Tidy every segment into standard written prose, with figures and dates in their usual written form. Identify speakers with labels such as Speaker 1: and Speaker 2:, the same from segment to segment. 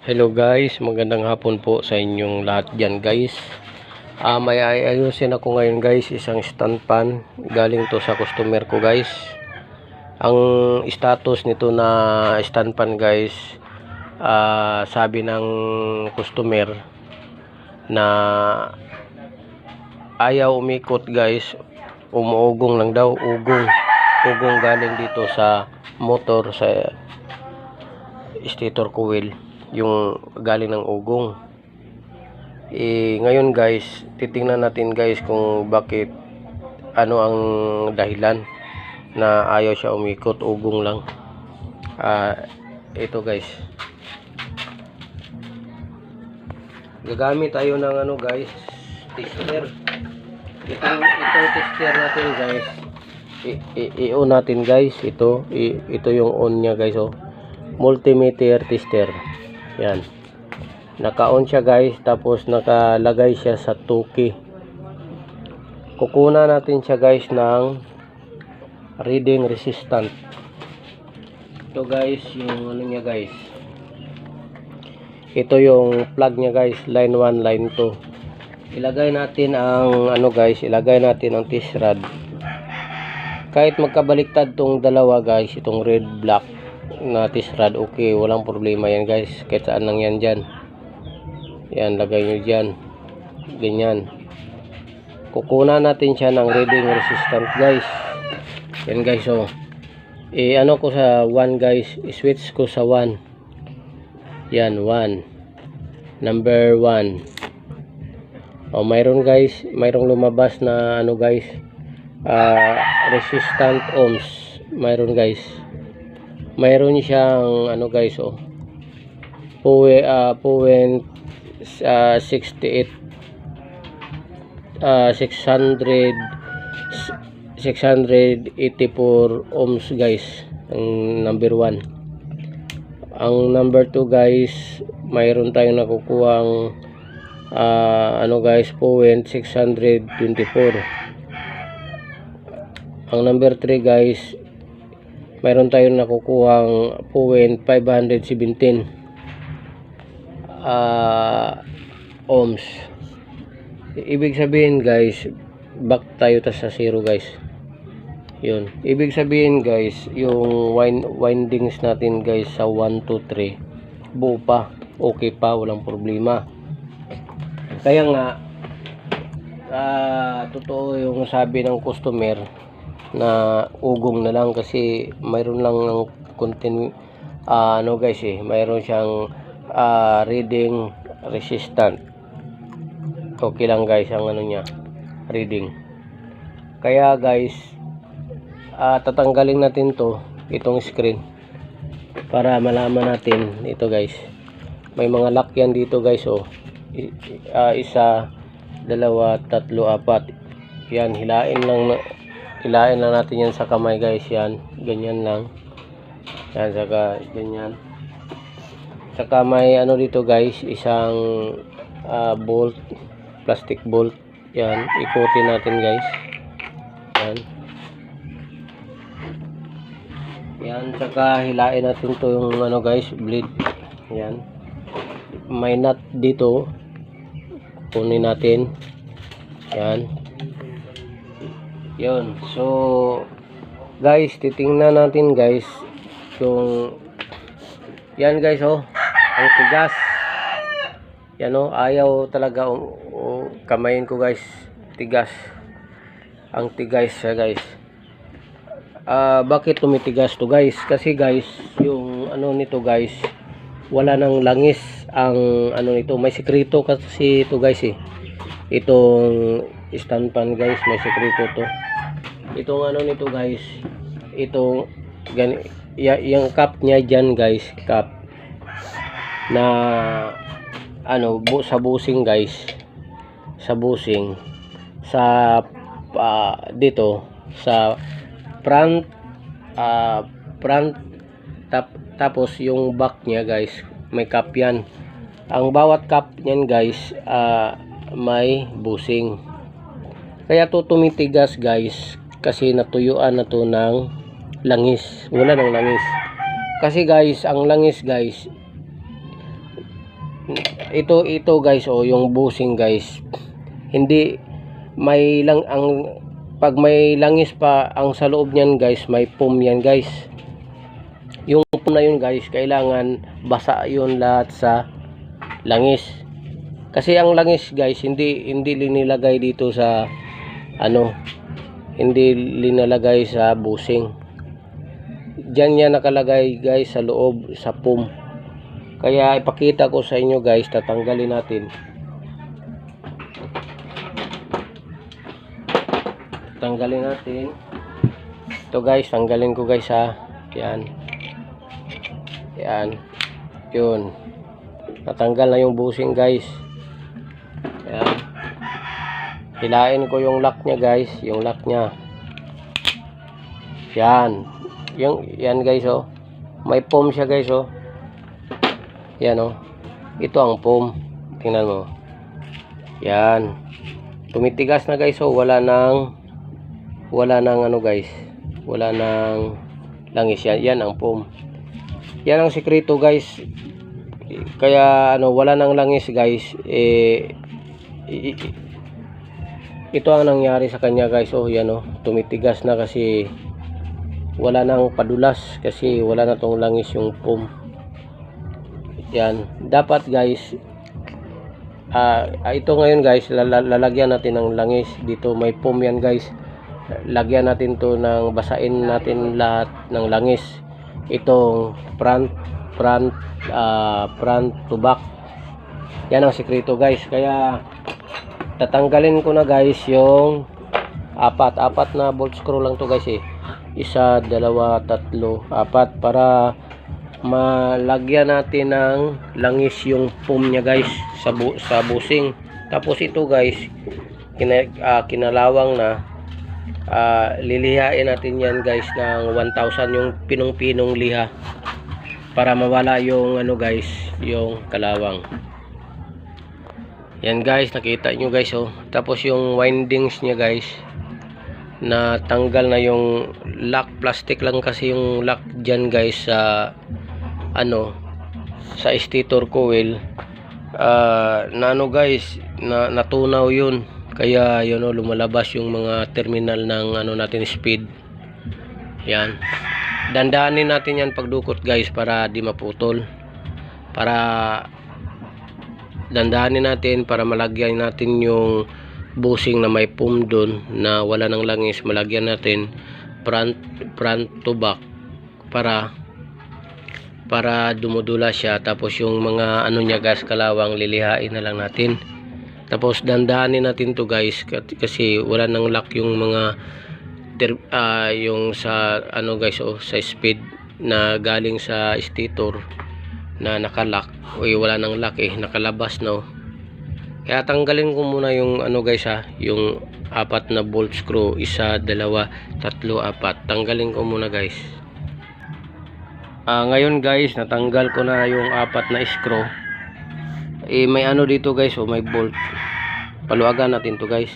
Speaker 1: Hello guys, magandang hapon po sa inyong lahat dyan guys. May ayusin ako ngayon guys, isang stand pan. Galing to sa customer ko guys. Ang status nito na stand pan guys, sabi ng customer na ayaw umikot guys. Umuugong lang daw, ugong galing dito sa motor, sa stator coil, yung galing ng ugong. Ngayon guys, titingnan natin guys kung bakit, ano ang dahilan na ayaw siya umikot, ugong lang. Ito guys, gagamit tayo ng ano guys, tester. Itong tester natin guys, i-on natin guys. Ito yung on nya guys, oh, multimeter tester. Yan, naka-on siya guys, tapos nakalagay siya sa 2K. Kukunan natin siya guys ng reading resistant. Ito guys, yung ano niya guys, ito yung plug niya guys, line 1, line 2. Ilagay natin ang ano guys, ilagay natin ang test rod. Kahit magkabaliktad tong dalawa guys, itong red black na test rod, okay, walang problema yan guys. Kahit saan lang yan dyan. Yan, lagay nyo dyan, ganyan. Kukunan natin siya ng reading resistant guys. Yan guys, oh, ano ko sa 1 guys, switch ko sa 1. Yan, 1, number 1. Mayroon guys, mayroong lumabas na ano guys, resistant ohms. Mayroon guys, mayroon siyang ano guys, oh, 0.68 684 ohms guys, ang number 1. Ang number 2 guys, mayroon tayong nakukuhang ano guys, 0.624. Ang number 3 guys, mayroon tayong nakukuhang 0.517 ohms. Ibig sabihin guys, back tayo sa 0 guys. Yun, ibig sabihin guys, yung windings natin guys sa 1, 2, 3 buo pa, okay pa, walang problema. Kaya nga, totoo yung sabi ng customer na ugong na lang, kasi mayroon lang ng content, ano guys, mayroon siyang reading resistant. Okay lang guys ang ano niya, reading. Kaya guys, tatanggalin natin itong screen para malaman natin. Ito guys, may mga lock yan dito guys, oh. 1, 2, 3, 4. Yan, hilain lang natin yan sa kamay guys. Yan, ganyan lang. Yan, saka ganyan. Saka may ano dito guys, isang bolt, plastic bolt. Yan, ikutin natin guys. Yan. Yan, saka hilain natin yung ano guys, blade. Yan, may nut dito, kunin natin. Yan, yun. So guys, titingnan natin guys yung yan guys, oh, ang tigas. Yan, oh, ayaw talaga, kamayin ko guys, tigas. Ang tigas siya guys. Bakit tumitigas to guys? Kasi guys, yung ano nito guys, wala nang langis ang ano nito. May sekreto kasi ito guys, itong stand pan guys, may sekreto to. Itong ano nito guys, itong yung cap nya dyan guys, cap na ano, sa busing guys, sa busing, sa dito sa front, tapos yung back nya guys, may cap yan. Ang bawat cap nyan guys, may busing. Kaya to tumitigas guys, kasi natuyuan na to ng langis. Wala ng langis. Kasi guys, ang langis guys, ito guys, yung bushing guys, hindi may lang pag may langis pa ang sa loob niyan guys, may foam yan guys. Yung foam na yun guys, kailangan basa yun lahat sa langis. Kasi ang langis guys, hindi linilagay dito sa hindi linalagay sa bushing. Diyan yan nakalagay guys, sa loob sa foam. Kaya ipakita ko sa inyo guys, tatanggalin natin. Tanggalin natin. Ito guys, tanggalin ko guys ha. Yan. Yan. Yun. Natanggal na yung bushing guys. Yan. Hilain ko yung lock niya guys, yung lock niya. Yan. Yan guys May foam siya guys Yan Ito ang foam. Tingnan mo. Yan. Tumitigas na guys wala nang guys. Wala nang langis yan. Yan ang foam. Yan ang sikreto guys. Kaya wala nang langis guys. Ito ang nangyari sa kanya guys. Yan tumitigas na kasi wala nang padulas, kasi wala na tong langis yung foam. Yan. Dapat guys, ito ngayon guys, lalagyan natin ng langis. Dito may foam yan guys. Lagyan natin to ng basain natin lahat ng langis. Itong front to back. Yan ang sikreto guys. Kaya tatanggalin ko na guys yung apat na bolt screw lang to guys 1, 2, 3, 4 para malagyan natin ng langis yung foam niya guys sa bushing. Tapos ito guys, kinalawang na, lilihain natin yan guys ng 1,000 yung pinong-pinong liha para mawala yung guys, yung kalawang. Yan guys, nakita nyo guys Tapos yung windings niya guys, na tanggal na yung lock. Plastic lang kasi yung lock dyan guys sa sa stator coil. Guys, natunaw yun. Kaya lumalabas yung mga terminal ng natin speed. Yan. Dandanin natin yan pagdukot guys para di maputol. Dandanin natin para malagyan natin yung bushing na may foam doon na wala ng langis. Malagyan natin front to back para dumudula siya. Tapos yung mga niya gas kalawang, lilihain na lang natin. Tapos dandanin natin to guys kasi wala nang lock yung mga yung sa guys sa speed na galing sa stator na nakalock. Wala nang lock nakalabas Kaya tanggalin ko muna yung guys yung 4 na bolt screw, 1, 2, 3, 4. Tanggalin ko muna guys. Ngayon guys, natanggal ko na yung 4 na screw. May dito guys may bolt. Paluagan natin to guys.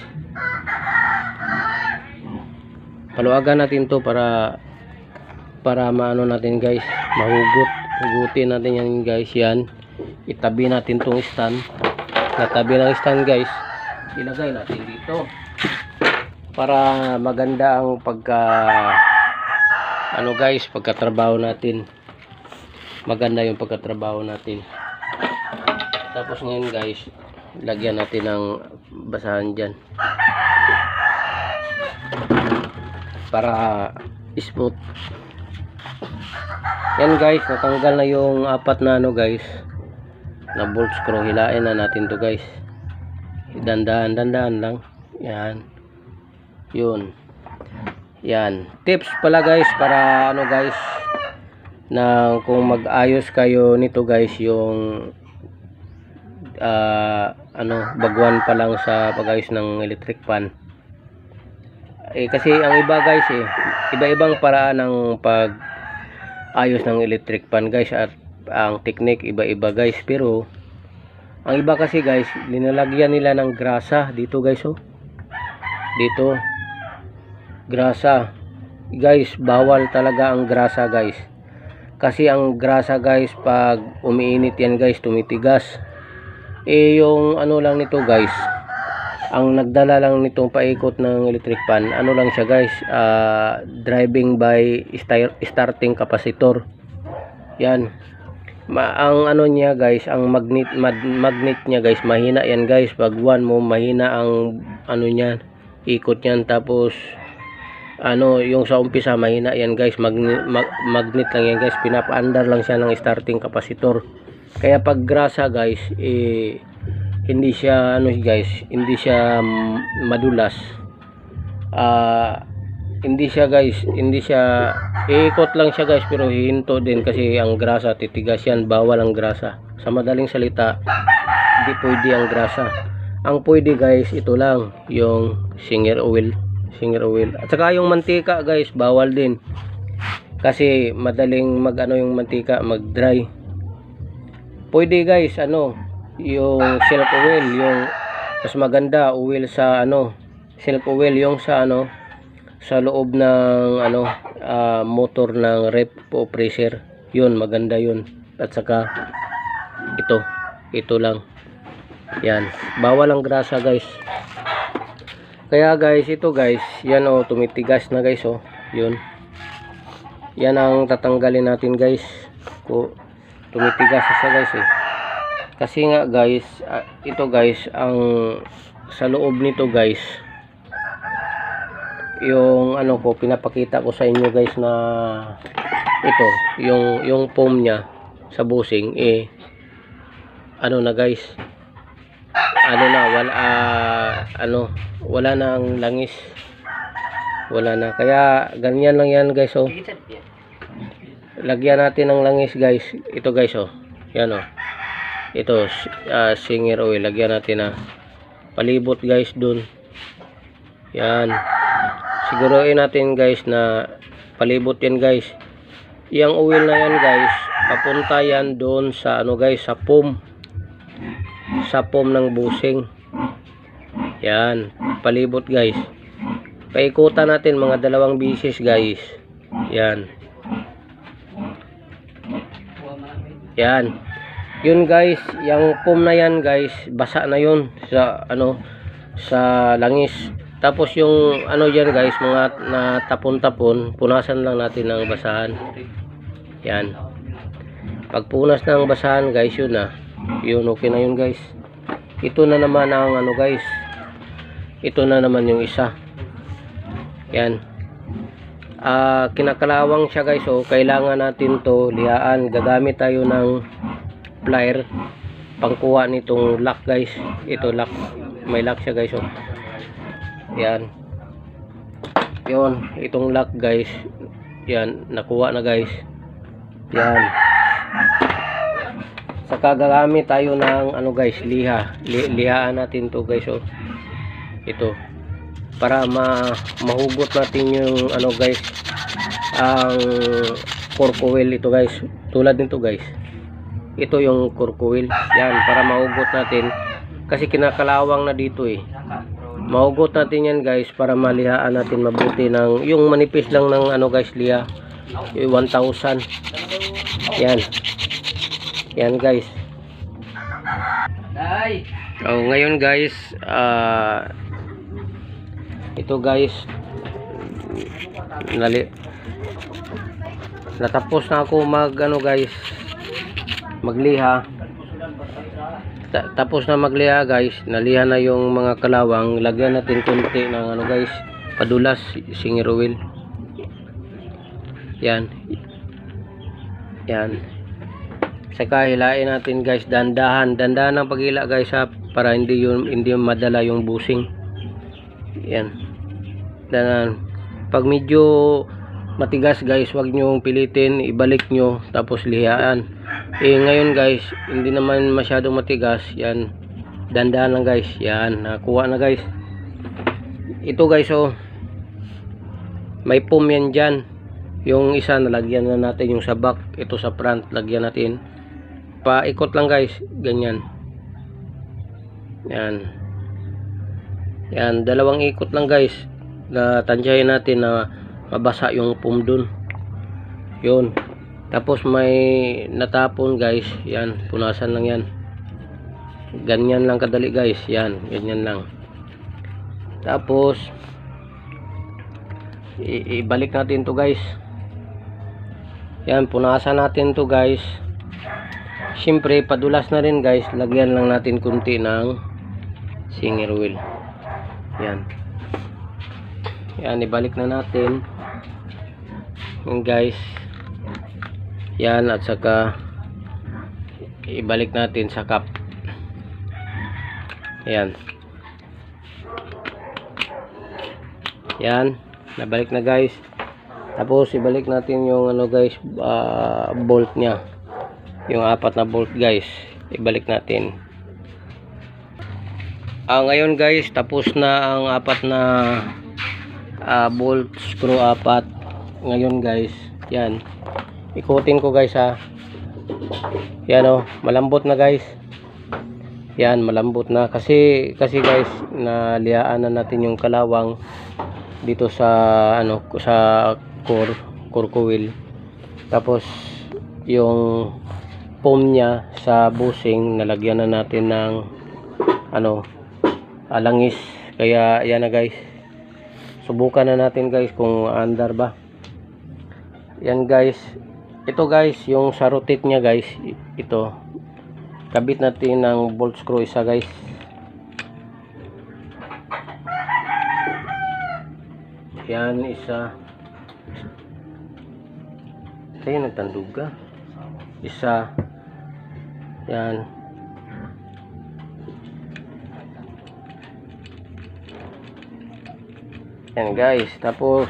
Speaker 1: Paluagan natin to para maano natin guys, hugutin natin yan guys. Yan, itabi natin tong stand. Natabi ng stand guys, ilagay natin dito para maganda ang pagkatrabaho natin. Maganda yung pagkatrabaho natin. Tapos ngayon guys, lagyan natin ng basahan dyan para smooth. Yan guys, natanggal na yung 4 na guys na bolt screw. Hilain na natin to guys. Dandahan lang. Yan. Yun. Yan. Tips pala guys para guys, na kung mag-ayos kayo nito guys, yung baguhan pa lang sa pag-ayos ng electric fan. Kasi ang iba guys iba-ibang paraan ng pag-ayos ng electric fan guys, at ang technique iba-iba guys. Pero ang iba kasi guys, linalagyan nila ng grasa dito guys dito grasa guys. Bawal talaga ang grasa guys, kasi ang grasa guys pag umiinit yan guys, tumitigas. yung ano lang nito guys, ang nagdala lang nitong paikot ng electric fan, ano lang siya guys, driving by starting capacitor. Yan. Ang ano niya guys, ang magnet niya guys, mahina yan guys. Pag 1 mo, mahina ang ano niya, ikot niyan. Tapos ano, yung sa umpisa mahina yan guys, magnet lang yan guys, pinapaandar lang siya ng starting capacitor. Kaya pag grasa guys, hindi siya ano guys, hindi siya madulas. Hindi siya guys, hindi siya iikot lang siya guys, pero hihinto din kasi ang grasa titigas yan. Bawal ang grasa, sa madaling salita hindi pwede ang grasa. Ang pwede guys, ito lang yung Singer oil, at saka yung mantika guys, bawal din kasi madaling mag ano yung mantika, mag dry. Pwede guys ano, yung silk oil, yung mas maganda oil sa ano, silk oil yung sa ano, sa loob ng ano, motor ng rep o pressure, yun maganda yun. At saka ito lang yan, bawal ang grasa guys. Kaya guys, ito guys, yan o, tumitigas na guys o, yun, yan ang tatanggalin natin guys. Tumitigas siya guys eh, kasi nga guys, ito guys, ang sa loob nito guys, yung ano ko, pinapakita ko sa inyo guys na ito, yung foam niya sa bushing ano na guys, ano na, wala na ang langis, wala na. Kaya ganyan lang yan guys oh. Lagyan natin ng langis guys, ito guys oh, yan oh, ito Singer oil, lagyan natin na palibot guys dun, yan. Siguruhin natin guys na palibot yan guys. Yung oil na yan guys, papunta yan doon sa ano guys, sa foam ng bushing. Yan, palibot guys. Paikutan natin mga 2 bisis guys. Yan. Yan. Yun guys, yung foam na yan guys, basa na yun sa ano, sa langis. Tapos yung ano dyan guys, mga natapon-tapon, punasan lang natin ng basahan. Yan. Pag punas ng basahan guys, yun na. Yun, okay na yun guys. Ito na naman ang ano guys. Ito na naman yung isa. Yan. Kinakalawang siya guys. So, kailangan natin to lihaan. Gagamit tayo ng plier pangkuha nitong lock guys. Ito lock. May lock siya guys. So, yan, yun, itong lock guys, yan, nakuha na guys. Yan, saka gagamit tayo ng ano guys, lihaan natin to guys. So ito, para mahugot natin yung ano guys, ang cork oil. Ito guys, tulad nito guys, ito yung cork oil, yan, para mahugot natin kasi kinakalawang na dito eh. Mahugot natin yan guys para malihaan natin mabuti ng yung manipis lang ng ano guys, liha 1,000. Yan guys. Ngayon guys, ito guys, natapos na ako mag ano guys, magliha. Tapos na magliha guys, naliha na yung mga kalawang. Lagyan natin konti ng ano guys, padulas, Singer oil. Yan, yan. Saka hilain natin guys, dandahan ang paghila guys ha, para hindi madala yung bushing. Yan, dahan. Pag medyo matigas guys, wag nyo pilitin, ibalik nyo tapos lihaan. Ngayon guys, hindi naman masyadong matigas. Yan, dandahan lang guys. Yan, nakuha na guys. Ito guys oh, may foam yan dyan. Yung isa nalagyan na natin yung sa back, ito sa front lagyan natin. Paikot lang guys, ganyan. Yan, yan, 2 ikot lang guys. Tansyahin natin na mabasa yung foam dun. Yun. Tapos may natapon guys, yan, punasan lang yan. Ganyan lang kadali guys. Yan, ganyan lang. Tapos ibalik natin to guys. Yan, punasan natin to guys. Siyempre padulas na rin guys, lagyan lang natin kunti ng singer wheel. Yan. Yan, ibalik na natin. Yan guys. Yan, at saka ibalik natin sa cup. Yan. Yan, nabalik na guys. Tapos ibalik natin yung ano guys, bolt nya. Yung 4 na bolt guys, ibalik natin. Ngayon guys, tapos na ang 4 na bolt screw 4. Ngayon guys, yan. Ikutin ko guys ha. Yan oh, malambot na guys. Yan, malambot na kasi guys, naliaan na natin yung kalawang dito sa ano, sa core coil. Tapos yung foam nya sa bushing nalagyan na natin ng ano, langis. Kaya yan na guys, subukan na natin guys kung andar ba. Yan guys, ito guys yung sa rotate nya guys, ito kabit natin ng bolt screw isa guys. Yan isa. Ayun, nagtanduga. Isa. Yan. Yan guys. Tapos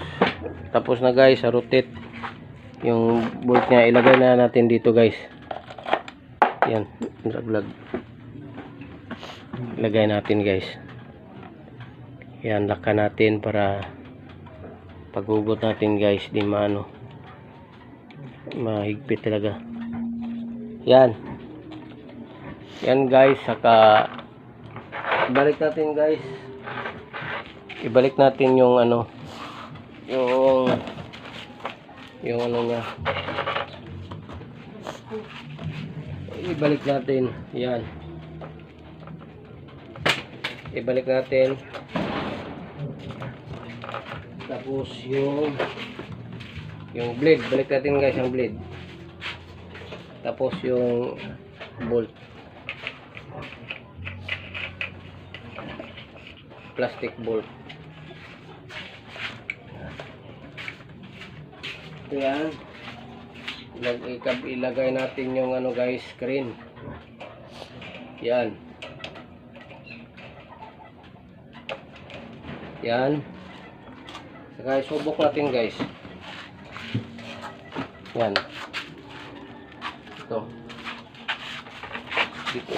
Speaker 1: na guys sa rotate. Yung bolt nya ilagay na natin dito guys. Yan. Laglag. Ilagay natin guys. Yan, lakkan natin para paghugot natin guys, di maano, mahigpit talaga. Yan. Yan guys, saka ibalik natin guys. Ibalik natin yung ano, yung ano nya. Ibalik natin. Yan. Ibalik natin. Tapos yung blade, balik natin guys ang blade. Tapos yung bolt, plastic bolt. Yan. Ilagay natin yung ano guys, screen. Yan. Yan. Saka subok natin guys. Yan. Ito. Dito.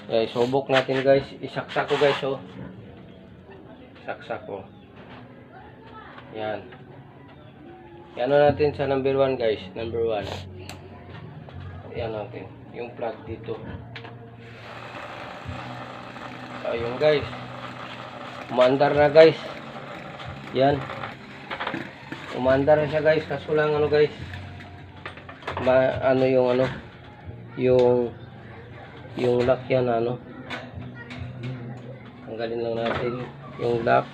Speaker 1: Guys, subok natin guys. Isaksak ko guys oh. Saksak ko. Yan. Yan natin sa number 1 guys. Number 1. Yan natin. Yung plug dito. Ayun guys, umandar na guys. Yan, umandar na siya guys. Kaso lang ano guys, ano yung ano, yung lock yan ano, tanggalin lang natin yung lock.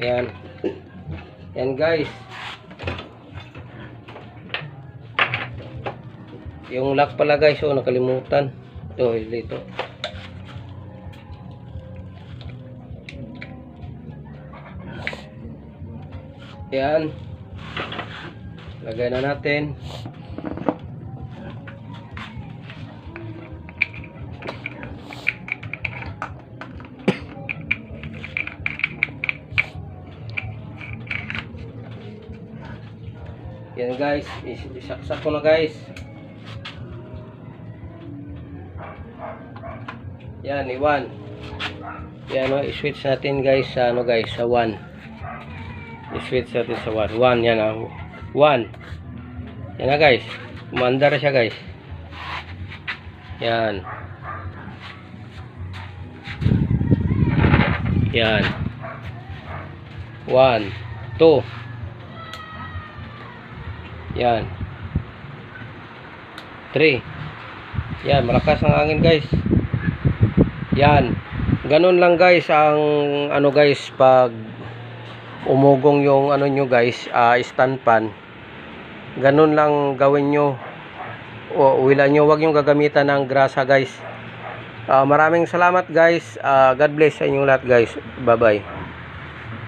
Speaker 1: Yan, yan guys. Yung lock pala guys, oh, nakalimutan. Ito, dito. Yan. Lagay na natin. Yan guys, isaksak ko na guys. Yan, i-1. Yan, no, i-switch natin guys sa ano guys, sa 1. I-switch natin sa 1. 1, yan ang 1. Yan na guys. Umandar siya guys. Yan. Yan. 1, 2. Yan. 3. Yan, malakas ang hangin guys. Yan. Ganun lang guys ang ano guys pag umugong yung ano nyo guys, stand pan. Ganun lang gawin nyo. O wala nyo, wag nyo gagamitan ng grasa guys. Maraming salamat guys. God bless sa inyong lahat guys. Bye bye.